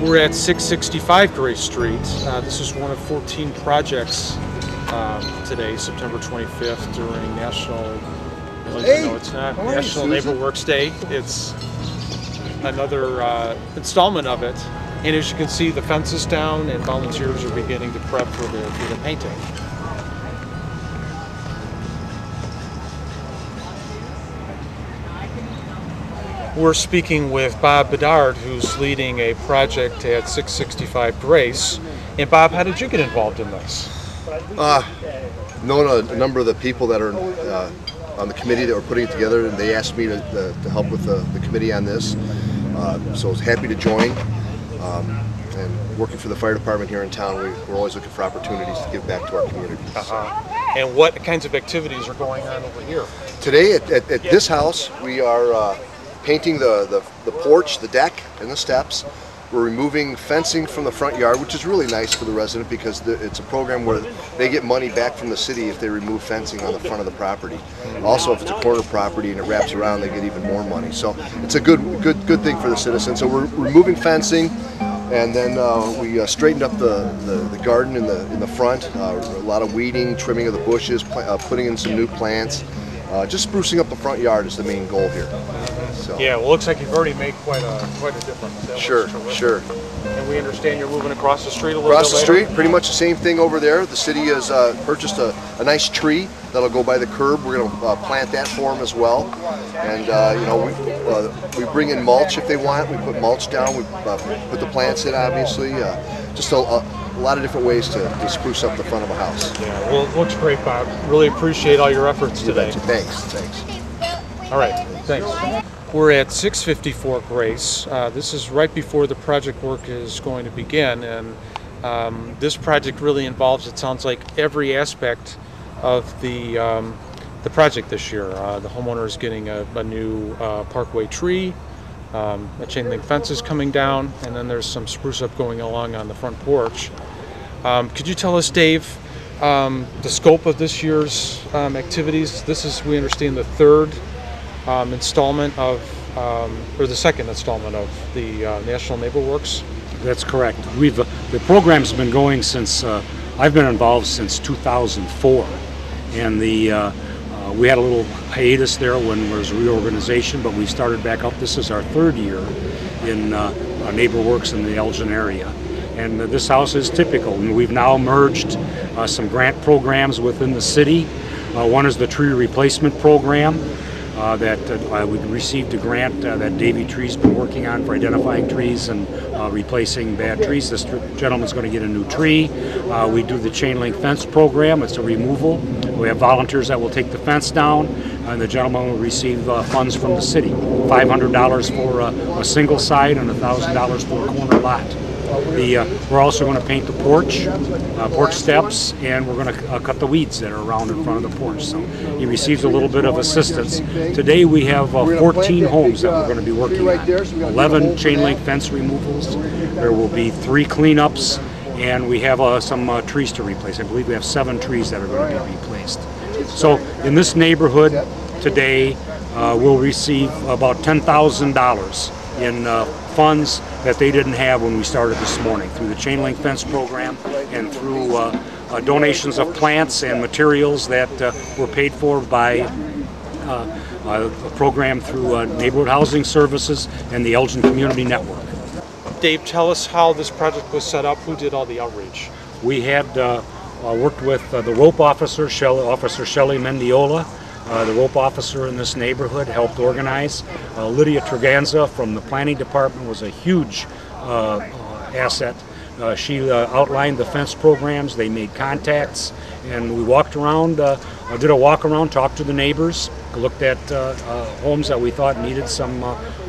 We're at 665 Gray Street. This is one of 14 projects today, September 25th, during National, no, it's not National Neighbor Works Day. It's another installment of it. And as you can see, the fence is down and volunteers are beginning to prep for the painting. We're speaking with Bob Bedard, who's leading a project at 665 Grace. And Bob, how did you get involved in this? Known a number of the people that are on the committee that were putting it together, and they asked me to help with the committee on this. So I was happy to join. And working for the fire department here in town, we're always looking for opportunities to give back to our community. And what kinds of activities are going on over here? Today at this house, we are painting the porch, the deck, and the steps. We're removing fencing from the front yard, which is really nice for the resident because it's a program where they get money back from the city if they remove fencing on the front of the property. Also, if it's a corner property and it wraps around, they get even more money. So it's a good thing for the citizens. So we're removing fencing, and then we straightened up the garden in the front. A lot of weeding, trimming of the bushes, putting in some new plants. Just sprucing up the front yard is the main goal here. So. Yeah, well, it looks like you've already made quite a difference. Sure. And we understand you're moving across the street a little bit later? Across the street, pretty much the same thing over there. The city has purchased a nice tree that'll go by the curb. We're going to plant that for them as well. And we bring in mulch if they want. We put mulch down. We put the plants in, obviously. Just a lot of different ways to spruce up the front of a house. Yeah, well, it looks great, Bob. Really appreciate all your efforts today. Thanks. All right, thanks. We're at 654 Grace. This is right before the project work is going to begin, and this project really involves, it sounds like, every aspect of the project this year. The homeowner is getting a new parkway tree, a chain link fence is coming down, and then there's some spruce up going along on the front porch. Could you tell us, Dave, the scope of this year's activities? This is, we understand, the third installment of, or the second installment of the National Neighbor Works. That's correct. The program's been going since I've been involved since 2004, and we had a little hiatus there when there was a reorganization, but we started back up. This is our third year in Neighbor Works in the Elgin area, and this house is typical. And we've now merged some grant programs within the city. One is the tree replacement program. We received a grant that Davey Tree's been working on for identifying trees and replacing bad trees. This gentleman's going to get a new tree. We do the chain link fence program. It's a removal. We have volunteers that will take the fence down, and the gentleman will receive funds from the city. $500 for a single side and $1,000 for a corner lot. We're also going to paint the porch steps, and we're going to cut the weeds that are around in front of the porch. So he receives a little bit of assistance. Today we have 14 homes that we're going to be working on. 11 chain link fence removals. There will be 3 cleanups, and we have some trees to replace. I believe we have 7 trees that are going to be replaced. So in this neighborhood today, we'll receive about $10,000 in funds that they didn't have when we started this morning through the chain link fence program and through donations of plants and materials that were paid for by a program through Neighborhood Housing Services and the Elgin Community Network. Dave, tell us how this project was set up. Who did all the outreach? We had worked with the rope officer, Officer Shelley Mendiola. The rope officer in this neighborhood helped organize. Lydia Treganza from the planning department was a huge asset. She outlined the fence programs. They made contacts, and we walked around, did a walk around, talked to the neighbors, looked at homes that we thought needed a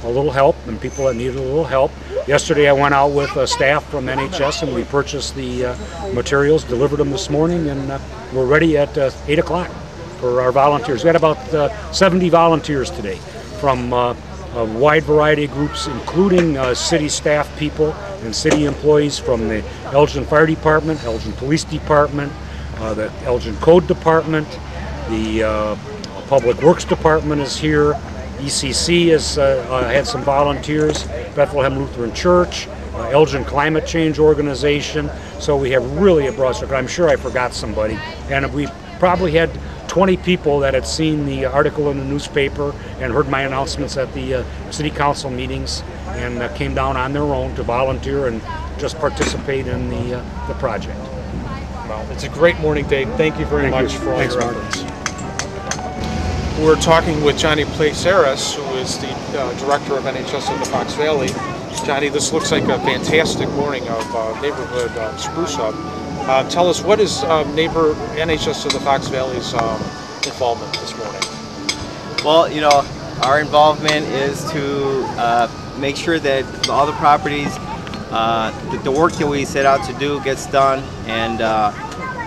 little help, and people that needed a little help. Yesterday I went out with staff from NHS, and we purchased the materials, delivered them this morning, and we're ready at 8 o'clock. For our volunteers. We had about 70 volunteers today from a wide variety of groups, including city staff people and city employees from the Elgin Fire Department, Elgin Police Department, the Elgin Code Department, the Public Works Department is here, ECC has had some volunteers, Bethlehem Lutheran Church, Elgin Climate Change Organization. So we have really a broad circle. I'm sure I forgot somebody. And we probably had 20 people that had seen the article in the newspaper and heard my announcements at the city council meetings and came down on their own to volunteer and just participate in the project. Well, it's a great morning, Dave. Thank you very much for all Thanks, your Mark. efforts. We're talking with Johnny Placeres, who is the director of NHS of the Fox Valley. Johnny, this looks like a fantastic morning of neighborhood spruce up. Tell us, what is NHS of the Fox Valley's involvement this morning? Well, you know, our involvement is to make sure that all the properties, that the work that we set out to do gets done, and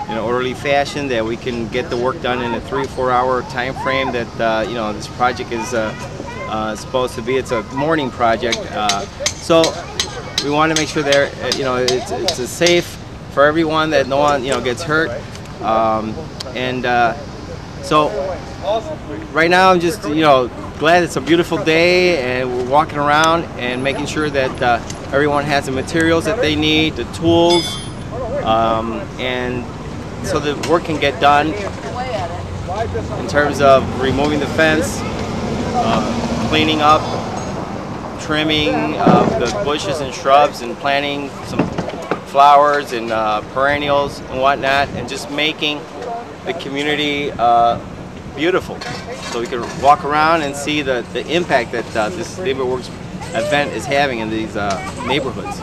in an orderly fashion, that we can get the work done in a 3 or 4 hour time frame that you know, this project is supposed to be. It's a morning project, so we want to make sure that you know it's a safe for everyone, that no one gets hurt, and so right now I'm just glad it's a beautiful day and we're walking around and making sure that everyone has the materials that they need, the tools, and so the work can get done in terms of removing the fence, cleaning up, trimming of the bushes and shrubs, and planting some flowers and perennials and whatnot, and just making the community beautiful, so we can walk around and see the impact that this Neighborhood Works event is having in these neighborhoods.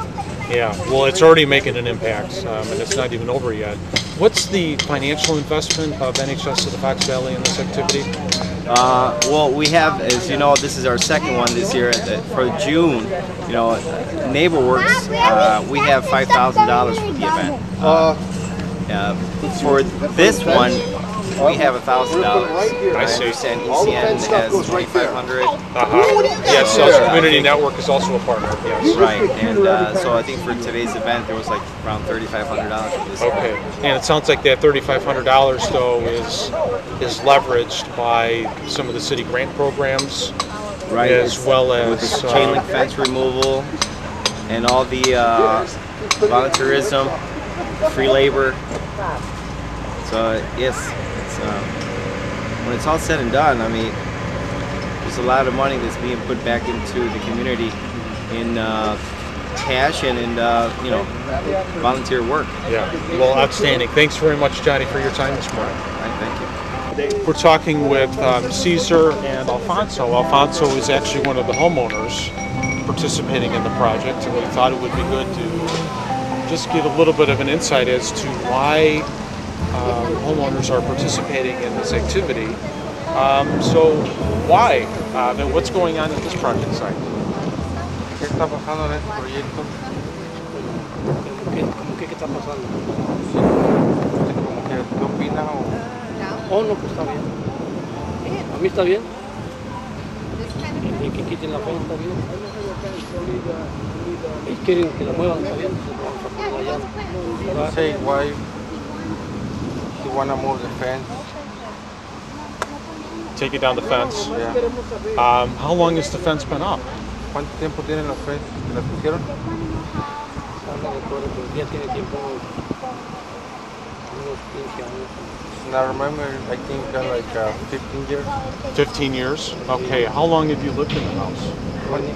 Yeah, well, it's already making an impact, and it's not even over yet. What's the financial investment of NHS of the Fox Valley in this activity? Well, we have, as you know, this is our second one this year. For June, Neighborhood Works, we have $5,000 for the event. For this one, we have $1,000. I see. understand ECN has $2,500. Yes, so Community Network is also a partner. Yes. Right, and so I think for today's event there was like around $3,500 for this. Okay, and it sounds like that $3,500 though is leveraged by some of the city grant programs, Right, as well with as the chain link fence removal and all the volunteerism, free labor. So yes, it's, when it's all said and done, I mean, there's a lot of money that's being put back into the community in cash and in volunteer work. Yeah, well, outstanding. Thanks very much, Johnny, for your time this morning. Right, thank you. We're talking with Caesar and Alfonso. Alfonso is actually one of the homeowners participating in the project, and we thought it would be good to just get a little bit of an insight as to why homeowners are participating in this activity. So why? And what's going on at this project site? ¿Qué está pasando en este proyecto? ¿Qué está pasando? Como que, ¿qué opina? Oh, no, pues está bien. A mí está bien. Y que quiten la fence está bien. Ellos quieren que la muevan, está bien. You say why you want to move the fence? Take it down the fence. Yeah. How long has the fence been up? ¿Cuánto tiempo tienen las fence que las pusieron? No recuerdo, pero ya tiene tiempo, unos 15 años. And I remember, I think like 15 years. 15 years? Okay. How long have you lived in the house? 20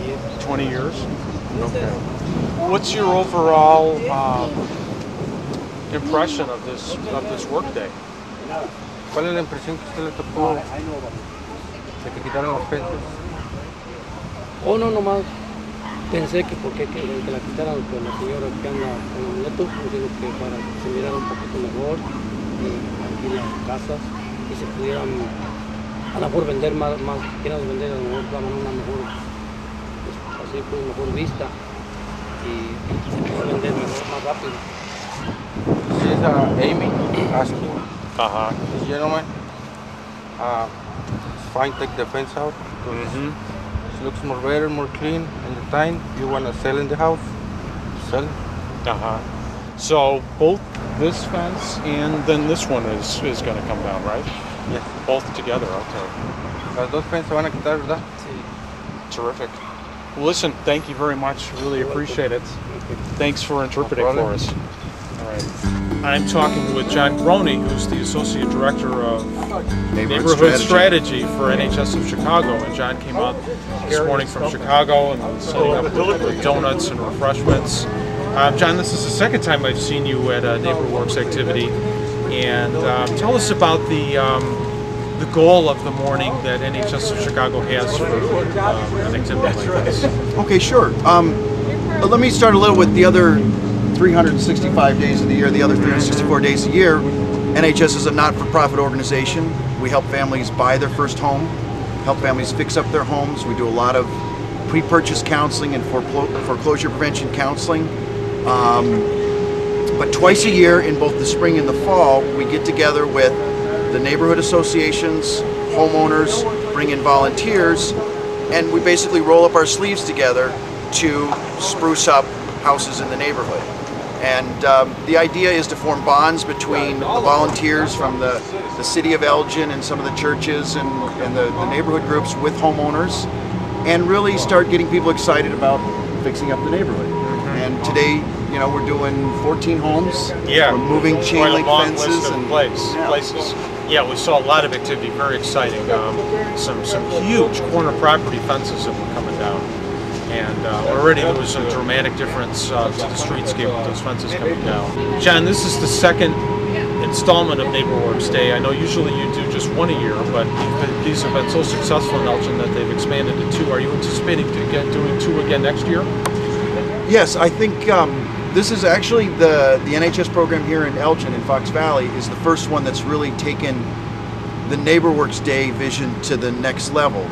years. 20 years? Okay. What's your overall impression of this work day? ¿Cuál es la impresión que usted le tocó de que quitaron los fences? Oh, no, nomás pensé que porque que la quitaran con la señora que anda con los nietos, digo que para que se mirara un poquito mejor aquí en las casas y se pudieran a lo mejor vender más quieran vender, a lo mejor daban una mejor, pues, así pues mejor vista y se puede vender mejor, más rápido. This is Amy asking Uh-huh. this gentleman, it's fine, take the fence out. Mm-hmm. It looks more better, more clean, and the time you want to sell in the house, sell. Uh-huh. So both this fence and then this one is going to come down, right? Yes. Both together, okay. Las dos fences se van a quitar, ¿verdad? Sí. Terrific. Well, listen, thank you very much. Really appreciate it. Thanks for interpreting for us. All right. I'm talking with John Groney, who's the Associate Director of Neighborhood Strategy for NHS of Chicago. And John came out this morning from Chicago and was setting up with donuts and refreshments. John, this is the second time I've seen you at a NeighborWorks activity. And tell us about the goal of the morning that NHS of Chicago has for an activity like this. Okay, sure. Let me start a little with the other 365 days of the year, the other 364 days a year. NHS is a not-for-profit organization. We help families buy their first home, help families fix up their homes. We do a lot of pre-purchase counseling and foreclosure prevention counseling. But twice a year, in both the spring and the fall, we get together with the neighborhood associations, homeowners, bring in volunteers, and we basically roll up our sleeves together to spruce up houses in the neighborhood. And the idea is to form bonds between the volunteers from the city of Elgin and some of the churches and the neighborhood groups with homeowners, and really start getting people excited about fixing up the neighborhood. And today, you know, we're doing 14 homes. Yeah, we're moving chain link fences and places. Yeah, we saw a lot of activity. Very exciting. Some huge corner property fences that were coming down, and already there was a dramatic difference to the streetscape with those fences coming down. John, this is the second installment of NeighborWorks Day. I know usually you do just one a year, but these have been so successful in Elgin that they've expanded to two. Are you anticipating doing two again next year? Yes, I think this is actually the NHS program here in Elgin in Fox Valley is the first one that's really taken the NeighborWorks Day vision to the next level.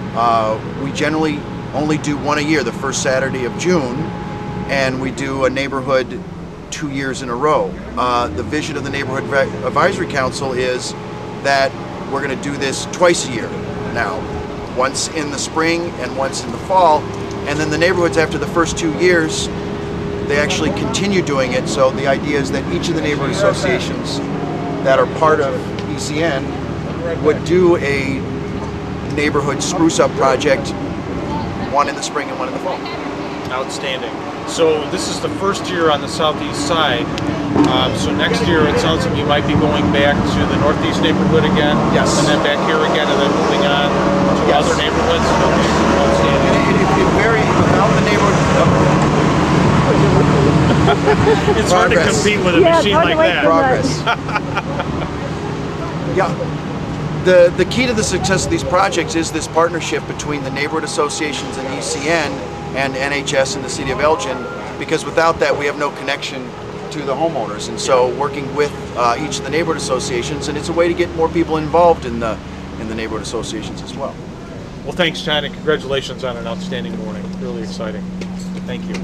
We generally only do one a year, the first Saturday of June, and we do a neighborhood 2 years in a row. The vision of the Neighborhood Advisory Council is that we're going to do this twice a year now, once in the spring and once in the fall, and then the neighborhoods after the first 2 years they actually continue doing it. So the idea is that each of the neighborhood associations that are part of ECN would do a neighborhood spruce up project, one in the spring and one in the fall. Outstanding. So this is the first year on the southeast side. So next year it sounds like you might be going back to the northeast neighborhood again. Yes. And then back here again, and then moving on to other neighborhoods. Outstanding. It varies without the neighborhood. It's hard to compete with a machine like that. Progress. Yeah. The key to the success of these projects is this partnership between the neighborhood associations and ECN and NHS and the city of Elgin, because without that we have no connection to the homeowners. And so working with each of the neighborhood associations, and it's a way to get more people involved in the neighborhood associations as well. Well, thanks, John, and congratulations on an outstanding morning. Really exciting. Thank you.